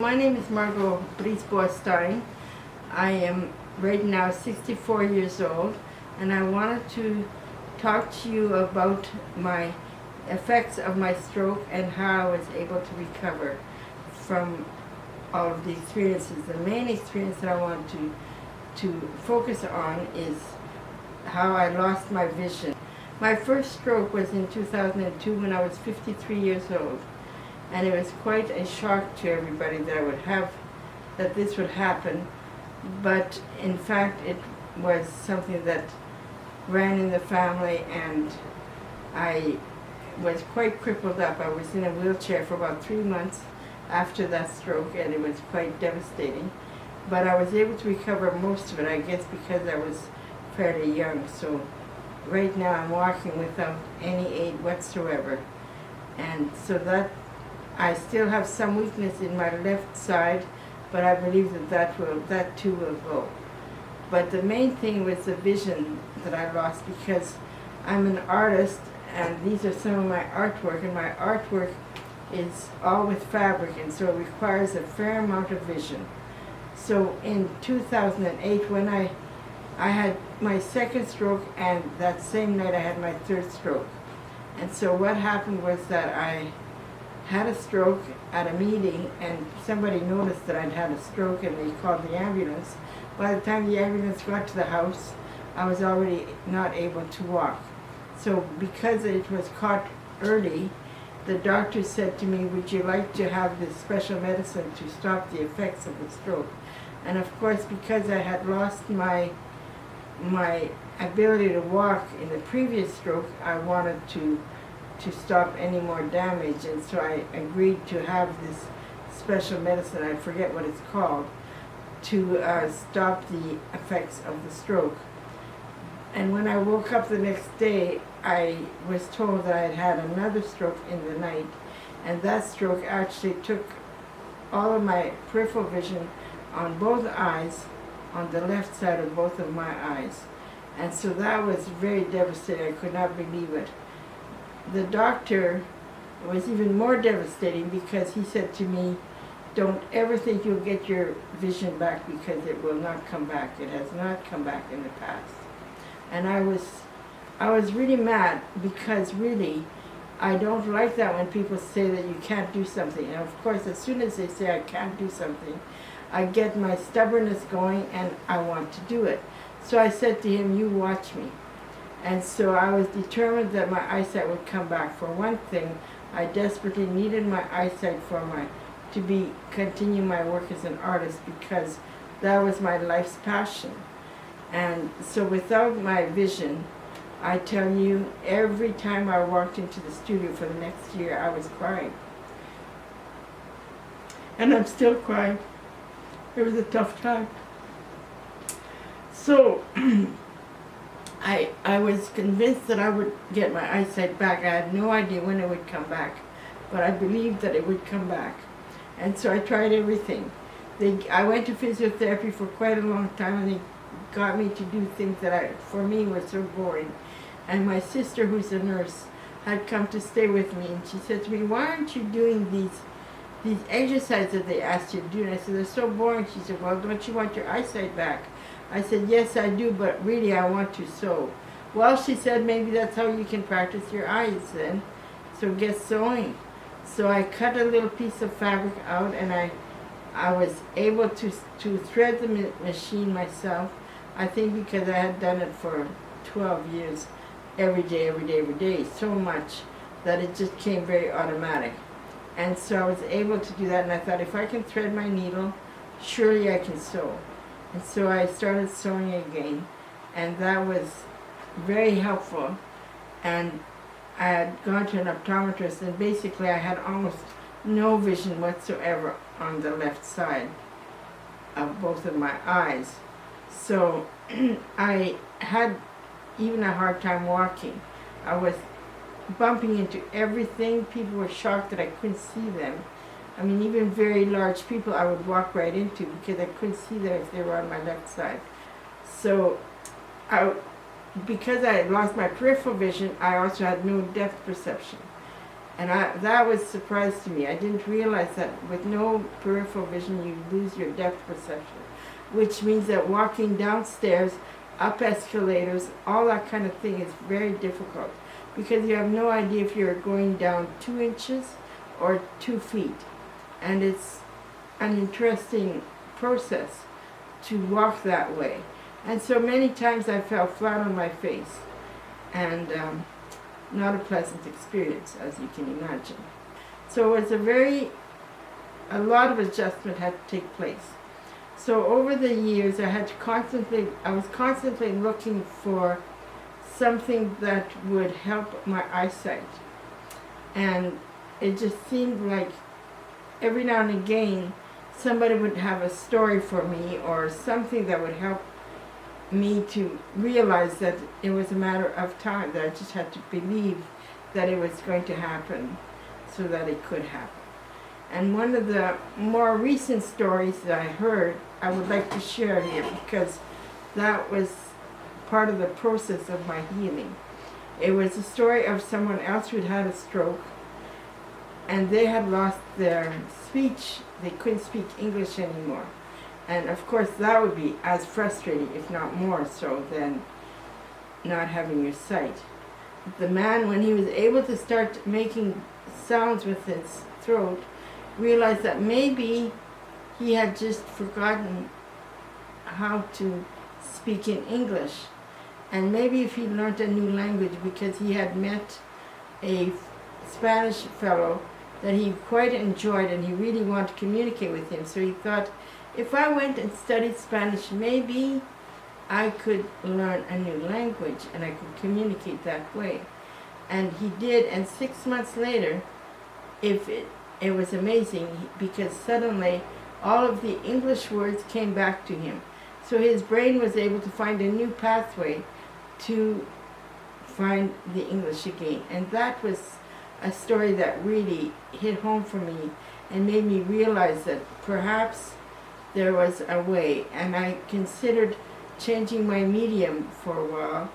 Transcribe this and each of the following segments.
My name is Margo Styan. I am right now 64 years old, and I wanted to talk to you about my effects of my stroke and how I was able to recover from all of the experiences. The main experience that I want to focus on is how I lost my vision. My first stroke was in 2002 when I was 53 years old. And it was quite a shock to everybody that this would happen. But in fact, it was something that ran in the family, and I was quite crippled up. I was in a wheelchair for about 3 months after that stroke, and it was quite devastating. But I was able to recover most of it, I guess, because I was fairly young. So right now I'm walking without any aid whatsoever. And so I still have some weakness in my left side, but I believe that too will go. But the main thing was the vision that I lost, because I'm an artist, and these are some of my artwork, and my artwork is all with fabric, and so it requires a fair amount of vision. So in 2008, when I had my second stroke, and that same night I had my third stroke. And so what happened was that I had a stroke at a meeting, and somebody noticed that I'd had a stroke, and they called the ambulance. By the time the ambulance got to the house, I was already not able to walk. So because it was caught early, the doctor said to me, "Would you like to have this special medicine to stop the effects of the stroke?" And of course, because I had lost my ability to walk in the previous stroke, I wanted to stop any more damage, and so I agreed to have this special medicine, I forget what it's called, to stop the effects of the stroke. And when I woke up the next day, I was told that I had had another stroke in the night, and that stroke actually took all of my peripheral vision on both eyes, on the left side of both of my eyes. And so that was very devastating. I could not believe it. The doctor was even more devastating, because he said to me, "Don't ever think you'll get your vision back, because it will not come back. It has not come back in the past." And I was really mad, because really I don't like that when people say that you can't do something. And of course, as soon as they say I can't do something, I get my stubbornness going, and I want to do it. So I said to him, "You watch me." And so I was determined that my eyesight would come back. For one thing, I desperately needed my eyesight to continue my work as an artist, because that was my life's passion. And so without my vision, I tell you, every time I walked into the studio for the next year, I was crying. And I'm still crying. It was a tough time. So I was convinced that I would get my eyesight back. I had no idea when it would come back, but I believed that it would come back. And so I tried everything. I went to physiotherapy for quite a long time, and they got me to do things that for me were so boring. And my sister, who's a nurse, had come to stay with me, and she said to me, "Why aren't you doing these exercises that they asked you to do?" And I said, "They're so boring." She said, "Well, don't you want your eyesight back?" I said, "Yes, I do, but really I want to sew." "Well," she said, "maybe that's how you can practice your eyes then. So get sewing." So I cut a little piece of fabric out, and I was able to thread the machine myself. I think because I had done it for 12 years, every day, so much that it just came very automatic. And so I was able to do that, and I thought, if I can thread my needle, surely I can sew. And so I started sewing again, and that was very helpful. And I had gone to an optometrist, and basically I had almost no vision whatsoever on the left side of both of my eyes. So I had even a hard time walking. I was bumping into everything. People were shocked that I couldn't see them. I mean, even very large people I would walk right into, because I couldn't see them if they were on my left side. So because I had lost my peripheral vision, I also had no depth perception. And that was a surprise to me. I didn't realize that with no peripheral vision you lose your depth perception, which means that walking downstairs, up escalators, all that kind of thing is very difficult because you have no idea if you're going down 2 inches or 2 feet. And it's an interesting process to walk that way. And so many times I fell flat on my face, and not a pleasant experience, as you can imagine. So it was a lot of adjustment had to take place. So over the years I was constantly looking for something that would help my eyesight. And it just seemed like every now and again somebody would have a story for me or something that would help me to realize that it was a matter of time, that I just had to believe that it was going to happen so that it could happen. And one of the more recent stories that I heard, I would like to share here because that was part of the process of my healing. It was a story of someone else who'd had a stroke, and they had lost their speech. They couldn't speak English anymore. And of course that would be as frustrating, if not more so, than not having your sight. The man, when he was able to start making sounds with his throat, realized that maybe he had just forgotten how to speak in English. And maybe if he learned a new language, because he had met a Spanish fellow that he quite enjoyed and he really wanted to communicate with him. So he thought, if I went and studied Spanish, maybe I could learn a new language and I could communicate that way. And he did, and 6 months later, it was amazing because suddenly all of the English words came back to him. So his brain was able to find a new pathway to find the English again. And that was a story that really hit home for me and made me realize that perhaps there was a way. And I considered changing my medium for a while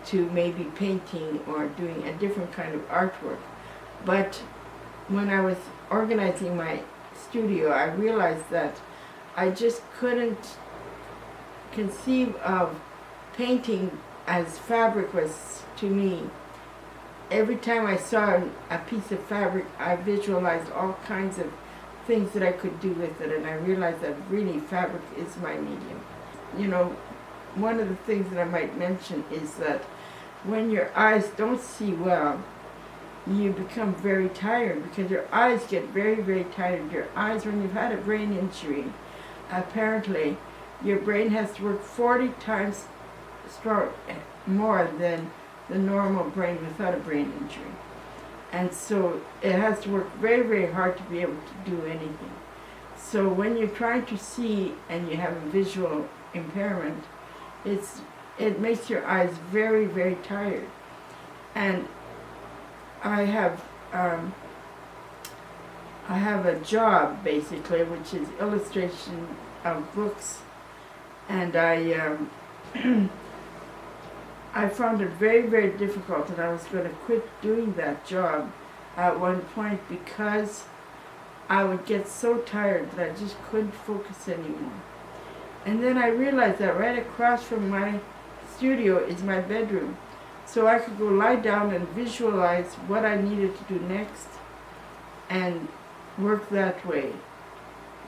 to maybe painting or doing a different kind of artwork. But when I was organizing my studio, I realized that I just couldn't conceive of painting as fabric was to me. Every time I saw a piece of fabric, I visualized all kinds of things that I could do with it, and I realized that really fabric is my medium. You know, one of the things that I might mention is that when your eyes don't see well, you become very tired because your eyes get very, very tired. Your eyes, when you've had a brain injury, apparently your brain has to work 40 times more than the normal brain without a brain injury. And so it has to work very, very hard to be able to do anything. So when you're trying to see and you have a visual impairment, it makes your eyes very, very tired. And I have a job basically, which is illustration of books, and I found it very, very difficult, and I was going to quit doing that job at one point because I would get so tired that I just couldn't focus anymore. And then I realized that right across from my studio is my bedroom. So I could go lie down and visualize what I needed to do next and work that way.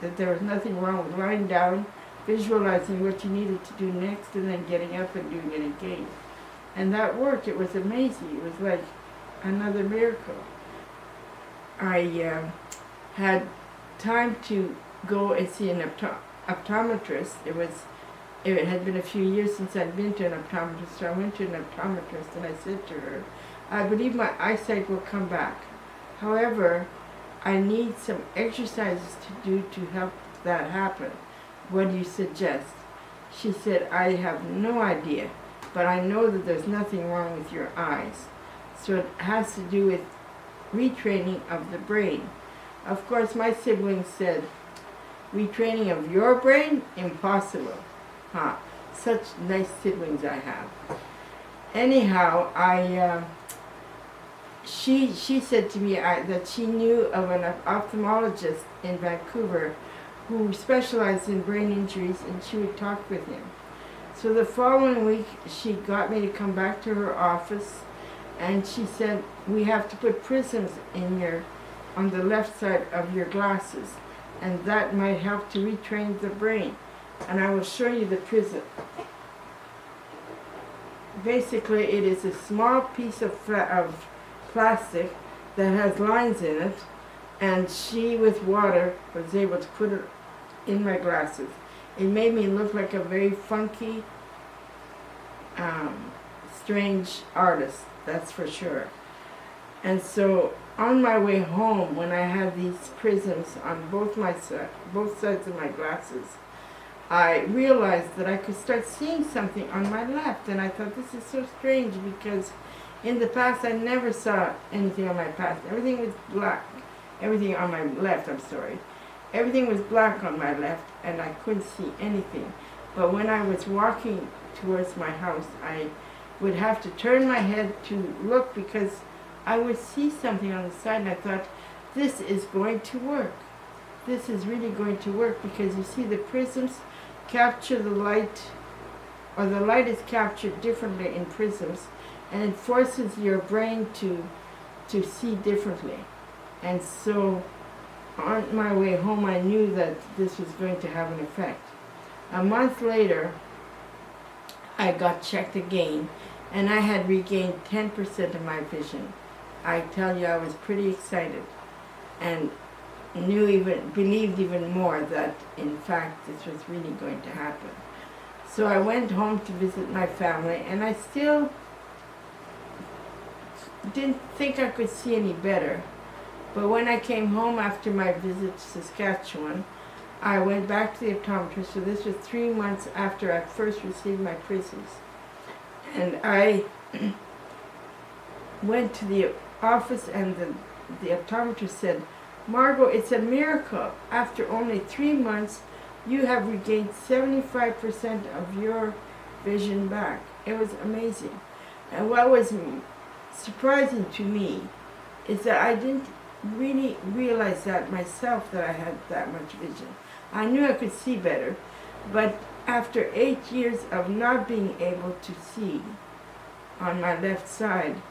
That there was nothing wrong with lying down, visualizing what you needed to do next, and then getting up and doing it again. And that worked. It was amazing. It was like another miracle. I had time to go and see an optometrist. It had been a few years since I'd been to an optometrist, so I went to an optometrist and I said to her, I believe my eyesight will come back. However, I need some exercises to do to help that happen. What do you suggest? She said, I have no idea, but I know that there's nothing wrong with your eyes. So it has to do with retraining of the brain. Of course, my siblings said, retraining of your brain? Impossible. Such nice siblings I have. Anyhow, she said to me that she knew of an ophthalmologist in Vancouver who specialized in brain injuries, and she would talk with him. So the following week, she got me to come back to her office, and she said, we have to put prisms on the left side of your glasses, and that might help to retrain the brain. And I will show you the prism. Basically, it is a small piece of plastic that has lines in it, and she, with water, was able to put it in my glasses. It made me look like a very funky, strange artist, that's for sure. And so on my way home, when I had these prisms on both sides of my glasses, I realized that I could start seeing something on my left, and I thought, this is so strange, because in the past I never saw anything on my past. Everything was black. Everything on my left, I'm sorry. Everything was black on my left, and I couldn't see anything. But when I was walking towards my house, I would have to turn my head to look, because I would see something on the side, and I thought, this is going to work. This is really going to work, because you see the prisms capture the light, or the light is captured differently in prisms, and it forces your brain to see differently. And so on my way home, I knew that this was going to have an effect. A month later, I got checked again, and I had regained 10% of my vision. I tell you, I was pretty excited, and believed even more that, in fact, this was really going to happen. So I went home to visit my family, and I still didn't think I could see any better. But when I came home after my visit to Saskatchewan, I went back to the optometrist. So this was 3 months after I first received my prisms. And I went to the office, and the optometrist said, Margo, it's a miracle. After only 3 months, you have regained 75% of your vision back. It was amazing. And what was surprising to me is that I didn't really realize that myself, that I had that much vision. I knew I could see better, but after 8 years of not being able to see on my left side,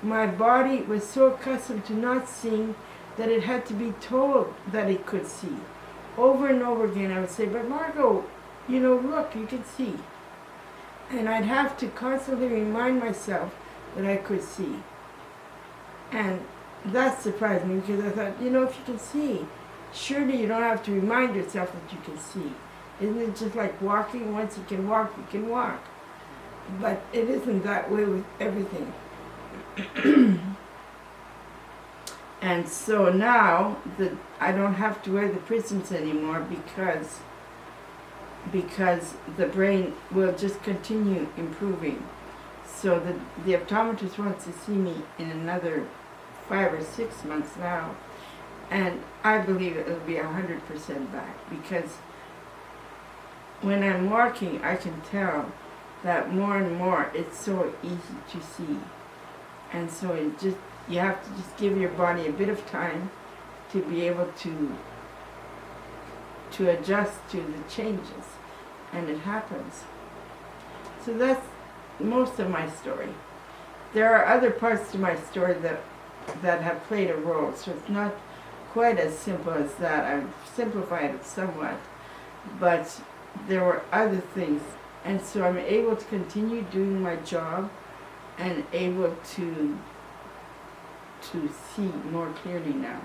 my body was so accustomed to not seeing that it had to be told that it could see. Over and over again I would say, but Margo, look, you can see. And I'd have to constantly remind myself that I could see. And that surprised me, because I thought, if you can see, surely you don't have to remind yourself that you can see. Isn't it just like walking? Once you can walk, you can walk. But it isn't that way with everything. And so now I don't have to wear the prisms anymore, because the brain will just continue improving. So the optometrist wants to see me in another 5 or 6 months now, and I believe it'll be 100% back, because when I'm walking, I can tell that more and more it's so easy to see. And so you have to just give your body a bit of time to be able to adjust to the changes, and it happens. So that's most of my story. There are other parts to my story that have played a role, so it's not quite as simple as that. I've simplified it somewhat, but there were other things, and so I'm able to continue doing my job and able to see more clearly now.